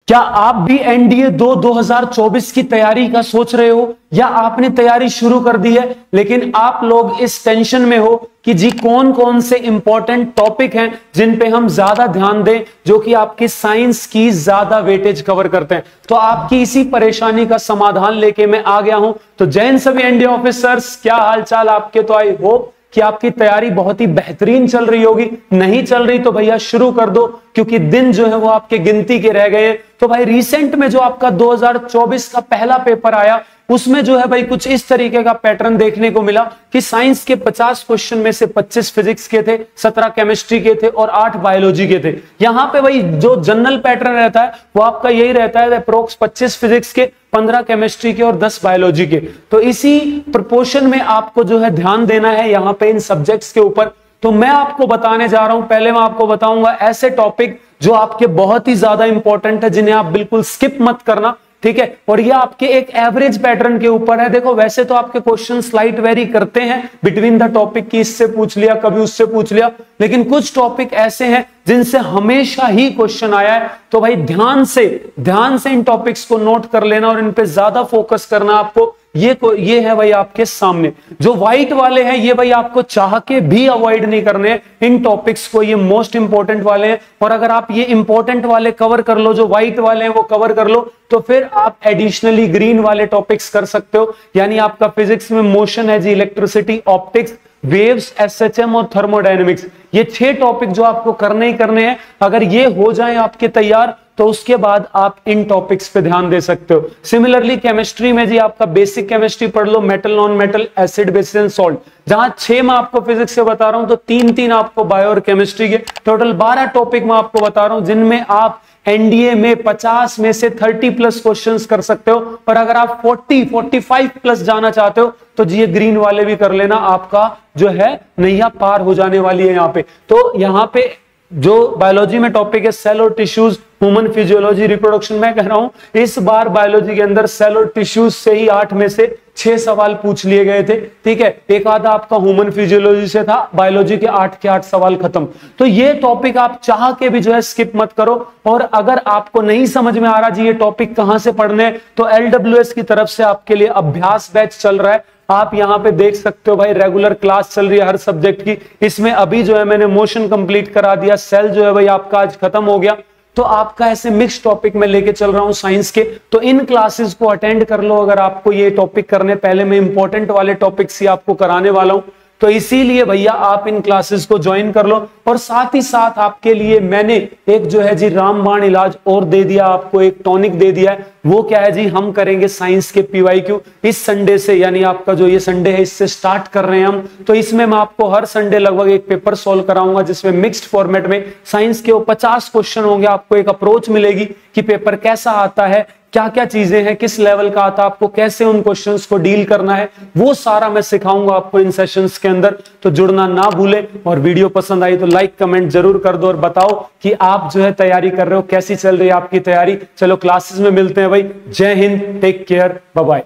क्या आप भी एनडीए 2024 की तैयारी का सोच रहे हो या आपने तैयारी शुरू कर दी है, लेकिन आप लोग इस टेंशन में हो कि जी कौन कौन से इंपॉर्टेंट टॉपिक हैं जिन पे हम ज्यादा ध्यान दें, जो कि आपकी साइंस की ज्यादा वेटेज कवर करते हैं। तो आपकी इसी परेशानी का समाधान लेके मैं आ गया हूं। तो जय हिंद सभी एनडीए ऑफिसर्स, क्या हालचाल आपके। तो आई होप कि आपकी तैयारी बहुत ही बेहतरीन चल रही होगी। नहीं चल रही तो भैया शुरू कर दो, क्योंकि दिन जो है वो आपके गिनती के रह गए हैं। तो भाई रिसेंट में जो आपका 2024 का पहला पेपर आया, उसमें जो है भाई कुछ इस तरीके का पैटर्न देखने को मिला कि साइंस के 50 क्वेश्चन में से 25 फिजिक्स के थे, 17 केमिस्ट्री के थे और 8 बायोलॉजी के थे। यहां पे भाई जो जनरल पैटर्न रहता है वो आपका यही रहता है, अप्रोक्स 25 फिजिक्स के, 15 केमिस्ट्री के और 10 बायोलॉजी के। तो इसी प्रोपोर्शन में आपको जो है ध्यान देना है यहाँ पे इन सब्जेक्ट्स के ऊपर। तो मैं आपको बताने जा रहा हूं, पहले मैं आपको बताऊंगा ऐसे टॉपिक जो आपके बहुत ही ज्यादा इंपॉर्टेंट है, जिन्हें आप बिल्कुल स्किप मत करना, ठीक है। और ये आपके एक एवरेज पैटर्न के ऊपर है। देखो वैसे तो आपके क्वेश्चन स्लाइट वेरी करते हैं बिटवीन द टॉपिक की, इससे पूछ लिया कभी उससे पूछ लिया, लेकिन कुछ टॉपिक ऐसे हैं जिनसे हमेशा ही क्वेश्चन आया है। तो भाई ध्यान से इन टॉपिक्स को नोट कर लेना और इन पे ज्यादा फोकस करना आपको। ये है भाई आपके सामने जो व्हाइट वाले हैं, ये भाई आपको चाह के भी अवॉइड नहीं करने इन टॉपिक्स को, ये मोस्ट इंपॉर्टेंट वाले हैं। और अगर आप ये इंपॉर्टेंट वाले कवर कर लो, जो व्हाइट वाले हैं वो कवर कर लो, तो फिर आप एडिशनली ग्रीन वाले टॉपिक्स कर सकते हो। यानी आपका फिजिक्स में मोशन है जी, इलेक्ट्रिसिटी, ऑप्टिक्स, वेव्स, एसएचएम और थर्मोडायनेमिक्स, ये 6 टॉपिक जो आपको करने ही करने हैं। अगर ये हो जाए आपके तैयार, तो उसके बाद आप इन टॉपिक्स पे ध्यान दे सकते हो। सिमिलरली केमिस्ट्री में जी आपका बेसिक केमिस्ट्री पढ़ लो, metal, non metal, acid, bases and salt. जहां 6 मैं आपको फिजिक्स से बता रहा हूं, तो 3-3 आपको बायो और केमिस्ट्री के, टोटल 12 टॉपिक मैं आपको बता रहा हूं, जिनमें आप एनडीए में 50 में से 30 प्लस क्वेश्चंस कर सकते हो। और अगर आप 45 प्लस जाना चाहते हो, तो जी ये ग्रीन वाले भी कर लेना, आपका जो है नैया पार हो जाने वाली है यहाँ पे। तो यहाँ पे जो बायोलॉजी में टॉपिक है सेल और टिश्यूज, ह्यूमन फिजियोलॉजी, रिप्रोडक्शन, मैं कह रहा हूं इस बार बायोलॉजी के अंदर सेल और टिश्यूज से ही 8 में से 6 सवाल पूछ लिए गए थे, ठीक है। एक आधा आपका ह्यूमन फिजियोलॉजी से था, बायोलॉजी के 8 सवाल खत्म। तो ये टॉपिक आप चाह के भी जो है स्किप मत करो। और अगर आपको नहीं समझ में आ रहा जी ये टॉपिक कहां से पढ़ने, तो एलडब्ल्यूएस की तरफ से आपके लिए अभ्यास बैच चल रहा है। आप यहां पे देख सकते हो भाई, रेगुलर क्लास चल रही है हर सब्जेक्ट की। इसमें अभी जो है मैंने मोशन कंप्लीट करा दिया, सेल जो है भाई आपका आज खत्म हो गया। तो आपका ऐसे मिक्स टॉपिक में लेके चल रहा हूं साइंस के। तो इन क्लासेस को अटेंड कर लो अगर आपको ये टॉपिक करने। पहले मैं इंपॉर्टेंट वाले टॉपिक्स ही आपको कराने वाला हूं, तो इसीलिए भैया आप इन क्लासेस को ज्वाइन कर लो। और साथ ही साथ आपके लिए मैंने एक जो है जी रामबाण इलाज और दे दिया, आपको एक टॉनिक दे दिया है। वो क्या है जी, हम करेंगे साइंस के पीवाईक्यू इस संडे से, यानी आपका जो ये संडे है इससे स्टार्ट कर रहे हैं हम। तो इसमें मैं आपको हर संडे लगभग एक पेपर सॉल्व कराऊंगा, जिसमें मिक्स्ड फॉर्मेट में साइंस के वो 50 क्वेश्चन होंगे। आपको एक अप्रोच मिलेगी कि पेपर कैसा आता है, क्या क्या चीजें हैं, किस लेवल का आता है, आपको कैसे उन क्वेश्चंस को डील करना है, वो सारा मैं सिखाऊंगा आपको इन सेशंस के अंदर। तो जुड़ना ना भूलें। और वीडियो पसंद आई तो लाइक कमेंट जरूर कर दो और बताओ कि आप जो है तैयारी कर रहे हो, कैसी चल रही है आपकी तैयारी। चलो क्लासेस में मिलते हैं भाई। जय हिंद, टेक केयर, बाय बाय।